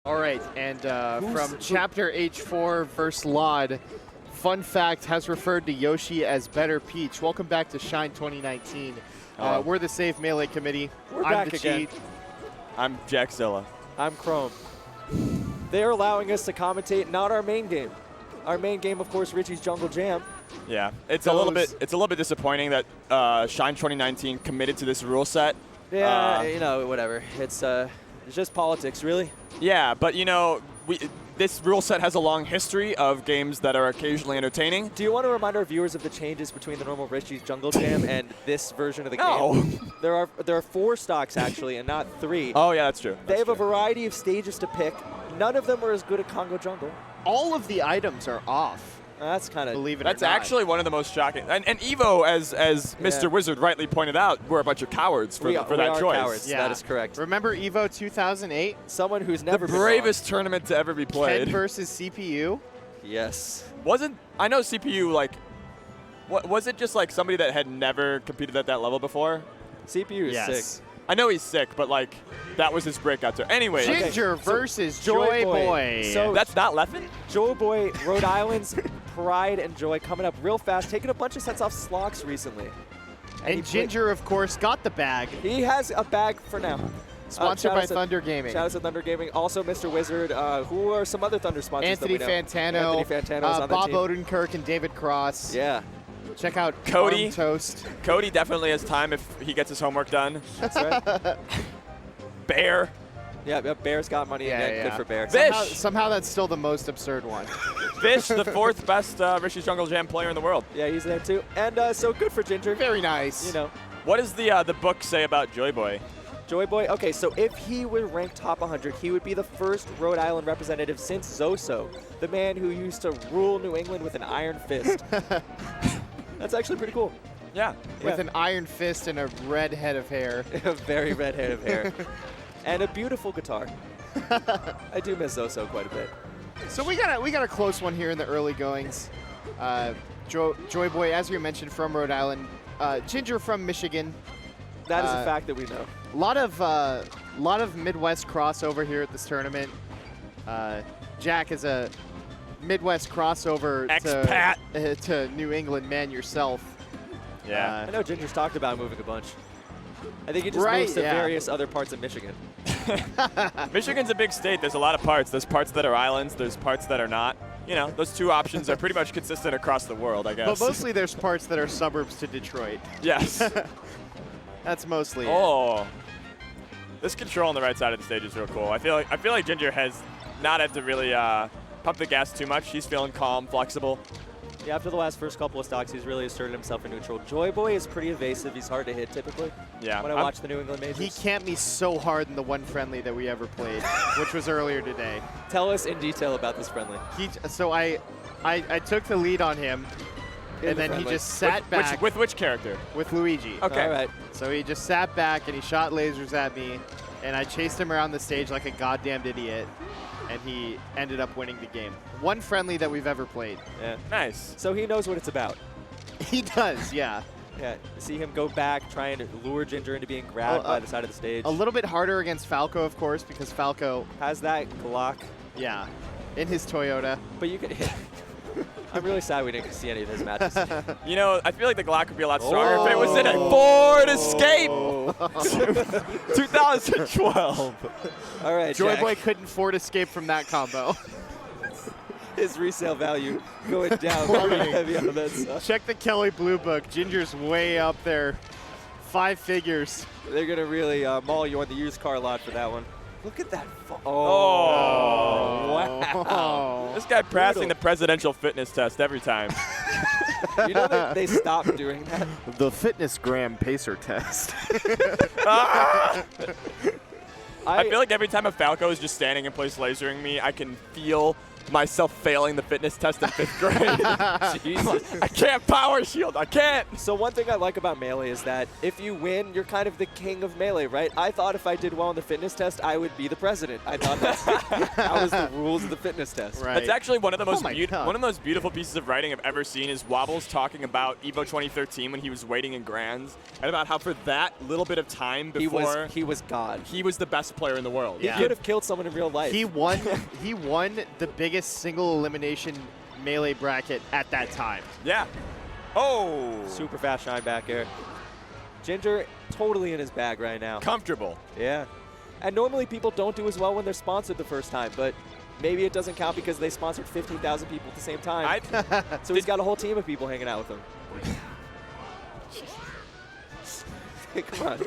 All right, and from Chapter H4 vs. Lod, Fun Fact has referred to Yoshi as Better Peach. Welcome back to Shine 2019. We're the Safe Melee Committee. We're I'm back the again. Cheat. I'm Jackzilla. I'm Chrome. They're allowing us to commentate not our main game. Our main game, of course, Richie's Jungle Jam. Yeah, it's a little bit disappointing that Shine 2019 committed to this rule set. Yeah, you know, whatever. It's just politics, really. Yeah, but you know, this rule set has a long history of games that are occasionally entertaining. Do you want to remind our viewers of the changes between the normal Richie's Jungle Jam and this version of the No. game? There are 4 stocks actually, and not 3. Oh yeah, that's true. They have a variety of stages to pick. None of them are as good at Congo Jungle. All of the items are off. That's kind of Believe it That's or not. actually one of the most shocking. And Evo, as Mr. Wizard rightly pointed out, we're a bunch of cowards for that we are choice. cowards. Yeah. That is correct. Remember Evo 2008? Someone who's never The been bravest tournament to ever be Ken played. versus CPU? wrong. Yes. I know CPU, like, was it just like somebody that had never competed at that level before? CPU is Yes. sick. I know he's sick, but like, that was his breakout tour. Anyway, Ginger so versus Joyboy. Joyboy. So that's not Leffen? Joyboy, Rhode Island's pride and joy, coming up real fast, taking a bunch of sets off Slox recently. and Ginger, of course, got the bag. He has a bag for now. Sponsored shout by outs to- Thunder Gaming. Shout out to Thunder Gaming. Also, Mr. Wizard. Who are some other Thunder sponsors Anthony that we know? Fantano, Anthony Fantano is on Bob the team. Odenkirk, and David Cross. Yeah, Check out Cody. Farm Toast. Cody definitely has time if he gets his homework done. that's right. Bear. Yeah, Bear's got money Yeah, again. yeah. Good for Bear. Vish. Somehow that's still the most absurd one. Vish, the 4th best Richie's Jungle Jam player in the world. Yeah, he's there too. And so good for Ginger. Very nice. You know, What does the book say about Joyboy? Joyboy. Okay, so if he were ranked top 100, he would be the first Rhode Island representative since Zoso, the man who used to rule New England with an iron fist. That's actually pretty cool. Yeah. With an iron fist and a red head of hair. A very red head of hair. And a beautiful guitar. I do miss Zoso quite a bit. So we got a close one here in the early goings. Joyboy, as you mentioned, from Rhode Island. Ginger from Michigan. That is a fact that we know. A lot of Midwest crossover here at this tournament. Jack is a Midwest crossover Expat. to New England man yourself. Yeah. I know Ginger's talked about moving a bunch. I think he just Right, moves to yeah. various other parts of Michigan. Michigan's a big state. There's a lot of parts. There's parts that are islands. There's parts that are not. You know, those 2 options are pretty much consistent across the world, I guess. But mostly there's parts that are suburbs to Detroit. Yes. That's mostly it. Oh. This control on the right side of the stage is real cool. I feel like Ginger has not had to really pump the gas too much. He's feeling calm, flexible. Yeah, after the first couple of stocks, he's really asserted himself in neutral. Joyboy is pretty evasive. He's hard to hit typically. Yeah. When I watch the New England majors. He camped me so hard in the one friendly that we ever played, which was earlier today. Tell us in detail about this friendly. So I took the lead on him, and then he just sat back With which character? with Luigi. Okay. All right. So he just sat back and he shot lasers at me, and I chased him around the stage like a goddamn idiot, and he ended up winning the game. One friendly that we've ever played. Yeah. Nice. So he knows what it's about. He does, yeah. Yeah. See him go back, trying to lure Ginger into being grabbed by the side of the stage. A little bit harder against Falco, of course, because Falco, Has that Glock. yeah, in his Toyota. But you can hit. I'm really sad we didn't see any of his matches. You know, I feel like the Glock would be a lot stronger if it was in a Ford Escape. 2012. All right, Joyboy Jack. couldn't afford escape from that combo. His resale value going down pretty heavy on that stuff. Check the Kelly Blue Book. Ginger's way up there. 5 figures. They're going to really maul you on the used car lot for that one. Look at that. Oh. Wow. This guy passing Brutal. the presidential fitness test every time. You know that they stopped doing that? The Fitness Gram Pacer Test. I feel like every time a Falco is just standing in place lasering me, I can feel myself failing the fitness test in 5th grade. Jesus. I can't power shield. I can't. So one thing I like about Melee is that if you win, you're kind of the king of Melee, right? I thought if I did well on the fitness test, I would be the president. I thought that was the rules of the fitness test. Right. That's actually one of the most my God. one of the most beautiful pieces of writing I've ever seen is Wobbles talking about EVO 2013 when he was waiting in Grands and about how for that little bit of time before He was God. he was the best player in the world. Yeah. He could have killed someone in real life. He won the biggest single elimination Melee bracket at that time. Yeah. Oh. Super fast shine back air. Ginger totally in his bag right now. Comfortable. Yeah. And normally people don't do as well when they're sponsored the first time, but maybe it doesn't count because they sponsored 15,000 people at the same time. So he's got a whole team of people hanging out with him. Come on.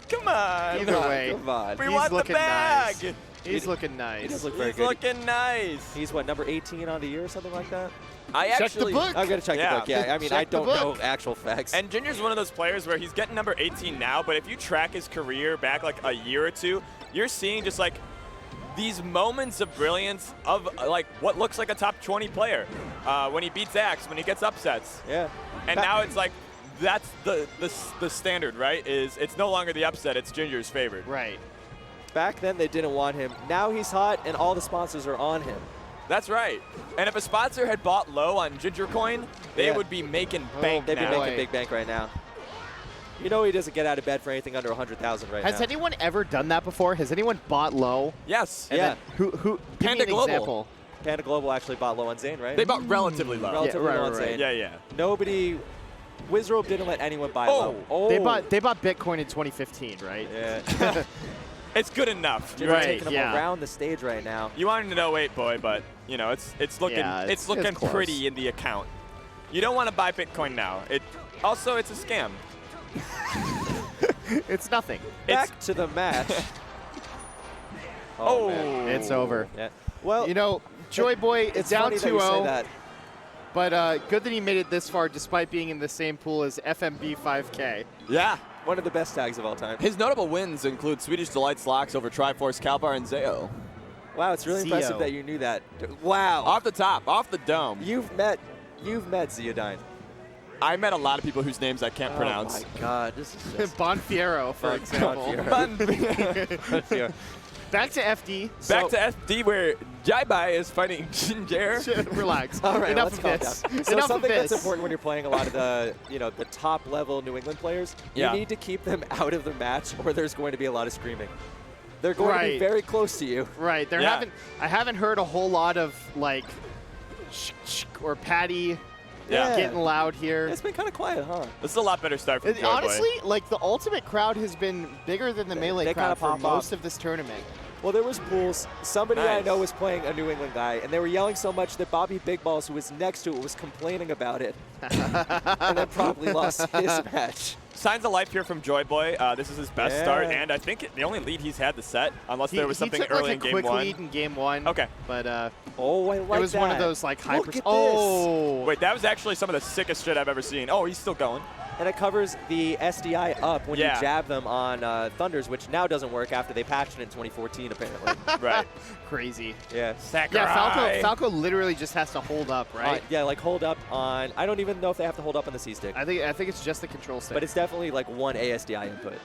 Come on. Either way, Come on. We he's want the looking bag. nice. He's looking nice. He does look very He's good. looking nice. He's what, number 18 on the year or something like that? I Check the actually book. I'm going to check Yeah. the book. Yeah, I mean, Check I the don't book. know actual facts. And Ginger's one of those players where he's getting number 18 now, but if you track his career back like a year or two, you're seeing just like these moments of brilliance of like what looks like a top 20 player. When he beats Axe, when he gets upsets. yeah. And now it's like that's the standard, right? Is it's no longer the upset, it's Ginger's favorite. Right. Back then they didn't want him. Now he's hot and all the sponsors are on him. That's right. And if a sponsor had bought low on Ginger Coin, they Yeah. would be making bank They'd be now. boy. making big bank right now. You know he doesn't get out of bed for anything under 100,000 right Has now. anyone ever done that before? Has anyone bought low? Yes. And Yeah. then who? Give Panda me an Global. example. Panda Global actually bought low on Zane, right? They bought relatively low. Relatively right, low on right, right. Zane. Yeah, yeah. Nobody, Wizrobe didn't let anyone buy Oh. low. Oh. They bought Bitcoin in 2015, right? Yeah. It's good enough. Ginger's Right, taking him yeah. around the stage right now. You wanted to know 8 boy, but you know it's looking Yeah, it's it's looking close. pretty in the account. You don't want to buy Bitcoin now. It's a scam. It's nothing. Back to the match. Oh, man. It's over. Yeah. Well, You know, Joyboy is it's down funny that you say 2-0, that. but good that he made it this far despite being in the same pool as FMB 5K. Yeah. One of the best tags of all time. His notable wins include Swedish Delight's locks over Triforce, Kalbar, and Zeo. Wow, it's really impressive Zio. that you knew that. Wow. Off the top, off the dome. You've met Zeodine. I met a lot of people whose names I can't pronounce. Oh my God, this is just Bonfiero, for example. Bonfiero. Back to FD. Back to FD where Joyboy is fighting Ginger. Relax. All right, Enough let's of calm this. down. So Enough something of that's this. important when you're playing a lot of the, the top level New England players, Yeah. you need to keep them out of the match, or there's going to be a lot of screaming. They're going to be Right. very close to you. Right. Yeah. I haven't heard a whole lot of like or Patty Yeah. getting loud here. It's been kind of quiet, huh? This is a lot better start from Joyboy. Honestly, like the ultimate crowd has been bigger than the melee they crowd kinda for pop most off. of this tournament. Well, there was pools. Somebody I Nice. know was playing a New England guy, and they were yelling so much that Bobby Big Balls, who was next to it, was complaining about it, and then probably lost his match. Signs of life here from Joyboy. This is his best start, Yeah. and I think the only lead he's had the set, unless there was something he took early like in a game quick 1. lead in game 1. Okay. But Oh, I like it was that. one of those like hyper. Look at this. Oh. Wait, that was actually some of the sickest shit I've ever seen. Oh, he's still going. And it covers the SDI up when Yeah. you jab them on Thunders, which now doesn't work after they patched it in 2014, apparently. Right. Crazy. Yeah. Sakurai. Yeah, Falco literally just has to hold up, right? Yeah, like hold up on. I don't even know if they have to hold up on the C stick, I think it's just the control stick. but it's definitely like one ASDI input.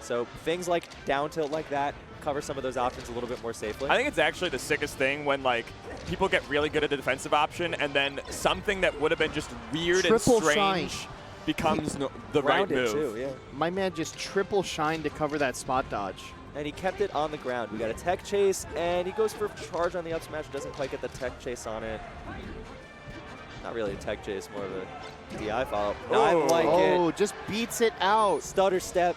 So things like down tilt like that cover some of those options a little bit more safely. I think it's actually the sickest thing when like people get really good at the defensive option, and then something that would have been just weird Triple and strange shine. becomes the right Rounded move. too, yeah. My man just triple shined to cover that spot dodge. And he kept it on the ground. We got a tech chase, and he goes for charge on the up smash. Doesn't quite get the tech chase on it. Not really a tech chase, more of a DI follow. No, I like Oh, it. just beats it out. Stutter step.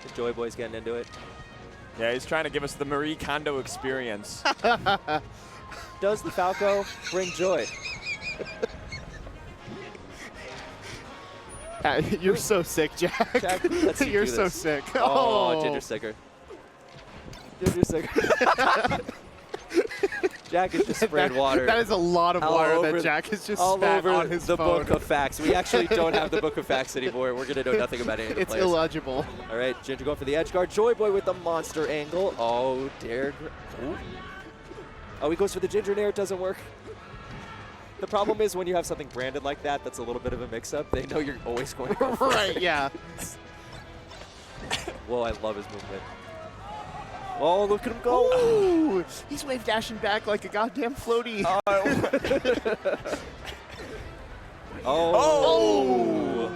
The Joyboy's getting into it. Yeah, he's trying to give us the Marie Kondo experience. Does the Falco bring joy? You're so sick, Jack. Jack, let's see you You're do so this. sick. Oh, Ginger Sticker. Ginger Sticker. Jack is just spraying water. That is a lot of all water over that Jack has just all spat over on his the phone. book of facts. We actually don't have the book of facts anymore. We're going to know nothing about any of the It's players. illegible. All right, Ginger going for the edge guard. Joyboy with the monster angle. Oh, dare. Oh, he goes for the Ginger Nair. It doesn't work. The problem is when you have something branded like that, that's a little bit of a mix-up. They know you're always going to go for Right, it. yeah. Whoa, I love his movement. Oh, look at him go. Ooh, he's wave dashing back like a goddamn floaty. Oh.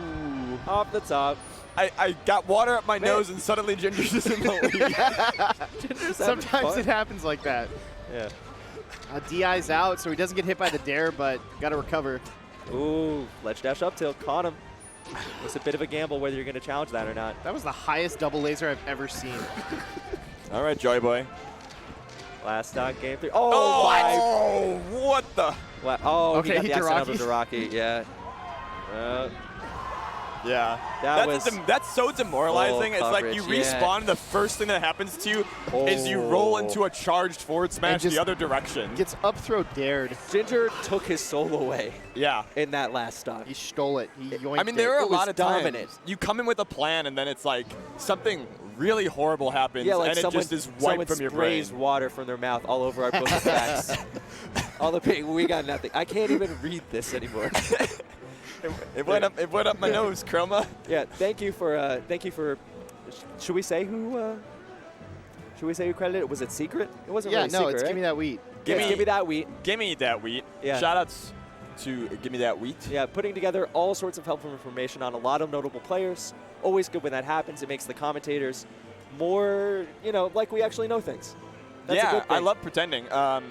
Off the top. I got water up my nose and suddenly Ginger's just in the lead. Ginger's having Sometimes fun. it happens like that. Yeah. DI's out, so he doesn't get hit by the dare, but got to recover. Ooh, ledge dash up tilt, caught him. It's a bit of a gamble whether you're going to challenge that or not. That was the highest double laser I've ever seen. All right, Joyboy. Last stock game 3. Oh, What the? wow. Oh, Okay, he got the accidental Daraki. Daraki, yeah. Yeah. That That's so demoralizing. full It's like you coverage, yeah. respawn, and the first thing that happens to you is you roll into a charged forward smash just the other direction. Gets up throw dared. Ginger took his soul away Yeah. in that last stock. He stole it. He yoinked I mean, there are a It was lot of dominant. times you come in with a plan, and then it's like something really horrible happens, Yeah, like and it someone, just is someone wiped from your brain. sprays water from their mouth all over our book of facts. All the big, we got nothing. I can't even read this anymore. It went up my nose, Chroma. Yeah, thank you for. Should we say who? Should we say who credited it? Was it secret? It wasn't Yeah, really no, secret, it's right? Give Me That Wheat. Give Yeah, me- give me that wheat. Gimme that wheat. Yeah. Shoutouts to Give Me That Wheat. Yeah, putting together all sorts of helpful information on a lot of notable players. Always good when that happens. It makes the commentators more, like we actually know things. That's a Yeah, good thing. I love pretending.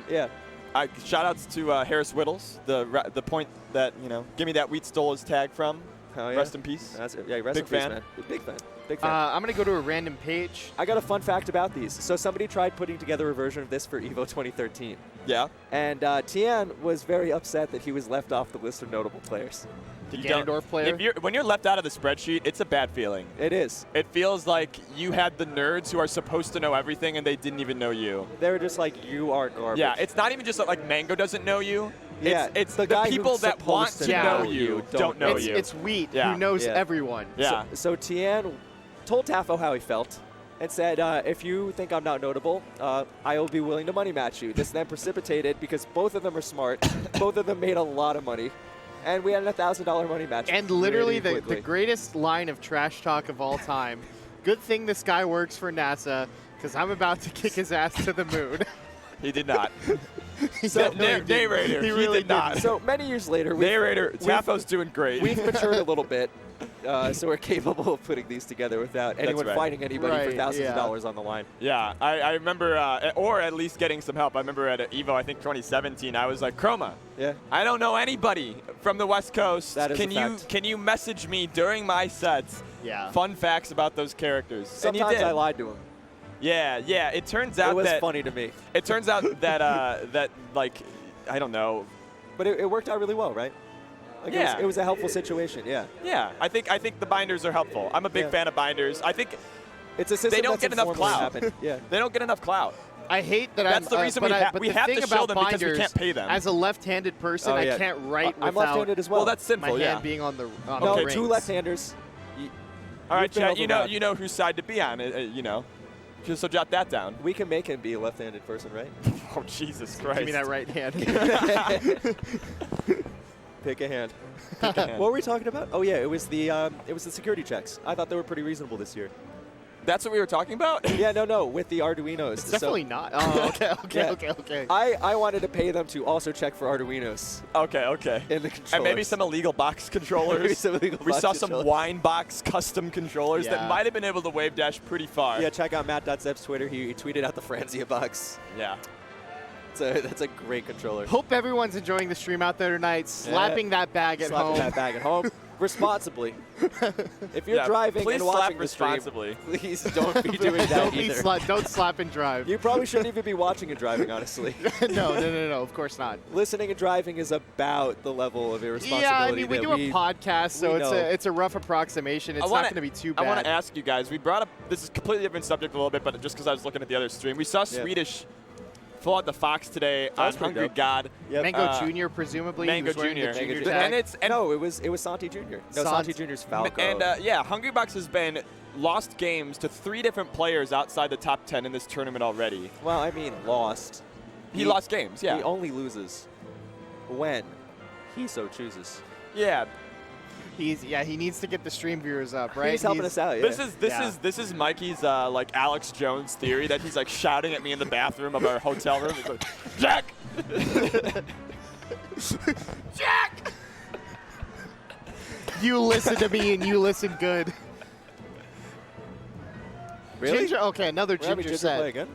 Yeah. Shoutouts to Harris Whittles, the point that Give Me That Wheat stole his tag from. Oh, yeah. Rest in peace. Rest Big in peace, fan. man. Big fan. Big fan. I'm going to go to a random page. I got a fun fact about these. So somebody tried putting together a version of this for EVO 2013. Yeah. And Tian was very upset that he was left off the list of notable players. The You don't- Ganondorf player. When you're left out of the spreadsheet, it's a bad feeling. It is. It feels like you had the nerds who are supposed to know everything and they didn't even know you. They were just like, you are garbage. Yeah, it's not even just that, like Mango doesn't know you. Yeah, it's the the guy people who's that want supposed to to know know you don't don't know it's, you. it's Wheat Yeah. who knows Yeah. everyone. Yeah. So Tian told Tafo how he felt and said, if you think I'm not notable, I will be willing to money match you. This then precipitated, because both of them are smart, both of them made a lot of money, and we had a $1,000 money match. And literally really the quickly. greatest line of trash talk of all time. Good thing this guy works for NASA, because I'm about to kick his ass to the moon. He did not. He So, definitely didn't. narrator, he really did not. So many years later, Narrator, Tafo's doing great. we've matured a little bit, so we're capable of putting these together without anyone right. fighting anybody for Right, thousands yeah. of dollars on the line. Yeah, I remember, or at least getting some help. I remember at EVO, I think 2017, I was like, Chroma, Yeah. I don't know anybody from the West Coast. That is can a you fact. can you message me during my sets? Yeah. Fun facts about those characters. And Sometimes you did. I lied to him. Yeah. It turns out It was that funny to me. It turns out that that like I don't know. But it worked out really well, right? Like Yeah. it was a helpful situation, yeah. Yeah, I think the binders are helpful. I'm a big Yeah. fan of binders. I think It's a system they don't that's get enough informally clout. happened. Yeah. They don't get enough clout. I hate that That's I'm, the reason but we but the have thing to show about them because we binders, can't pay them. As a left-handed person, Oh, yeah. I can't write I'm without left-handed as well. Well, that's my sinful. hand Yeah. being on the No, Okay. the two rings. left-handers. All right, You've been Chad. overbought. You know whose side to be on. Just so jot that down. We can make him be a left-handed person, right? Oh Jesus Christ! Give me that right hand. Pick a hand. hand. What were we talking about? Oh yeah, it was the security checks. I thought they were pretty reasonable this year. That's what we were talking about. Yeah, no, with the Arduinos. It's definitely not. Oh, okay. Yeah. I wanted to pay them to also check for Arduinos Okay. in the controllers. And maybe some illegal box controllers. Maybe some illegal we box saw some controllers. wine box custom controllers Yeah. that might have been able to wave dash pretty far. Yeah, check out Matt.Zep's Twitter. He tweeted out the Franzia box. Yeah. That's a great controller. Hope everyone's enjoying the stream out there tonight, slapping that bag at Slapping home. that bag at home responsibly. If you're Yeah, driving please and watching slap the stream, responsibly. please don't be doing that either. Don't slap and drive. You probably shouldn't even be watching and driving, honestly. no, of course not. Listening and driving is about the level of irresponsibility Yeah, I mean, we that do a podcast, so we know. it's a rough approximation. It's not going to be too bad. I want to ask you guys. We brought up this is a completely different subject a little bit, but just because I was looking at the other stream, we saw Swedish full out the Fox today on was pretty Hungry dope. God. Yep. Mango Jr. presumably. Mango he was wearing the Jr. junior Mango tag. And it's and No, it was Santi Jr. No, Santi Jr.'s Falco. And yeah, Hungrybox has been lost games to 3 different players outside the top 10 in this tournament already. well, I mean, lost. He lost games, yeah. He only loses when he so chooses. Yeah. He needs to get the stream viewers up, right? He's helping us out. Yeah. This is Mikey's like Alex Jones theory that he's like shouting at me in the bathroom of our hotel room. He's like, Jack! Jack! You listen to me and you listen good. Really? Ginger, okay, another We're having Ginger Ginger play set. again?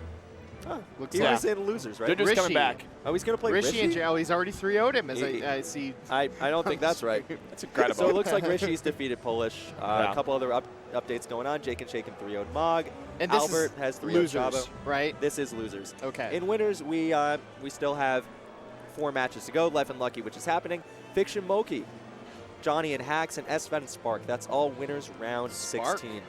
Oh, Looks he like was in losers, right? Ginger's coming Rishi. back. Oh, he's going to play Rishi and Rishi? oh, he's already 3-0'd him, as He- I see. I don't think that's right. That's incredible. So it looks like Rishi's defeated Polish. Yeah. A couple other updates going on. Jake and Shake and 3-0'd Mog. And this Albert is has 3-0'd losers, Chavo. right? This is losers. Okay. In winners, we still have 4 matches to go. Left and Lucky, which is happening. Fiction Moki, Johnny and Hacks, and Sven and Spark. That's all winners round Spark? 16.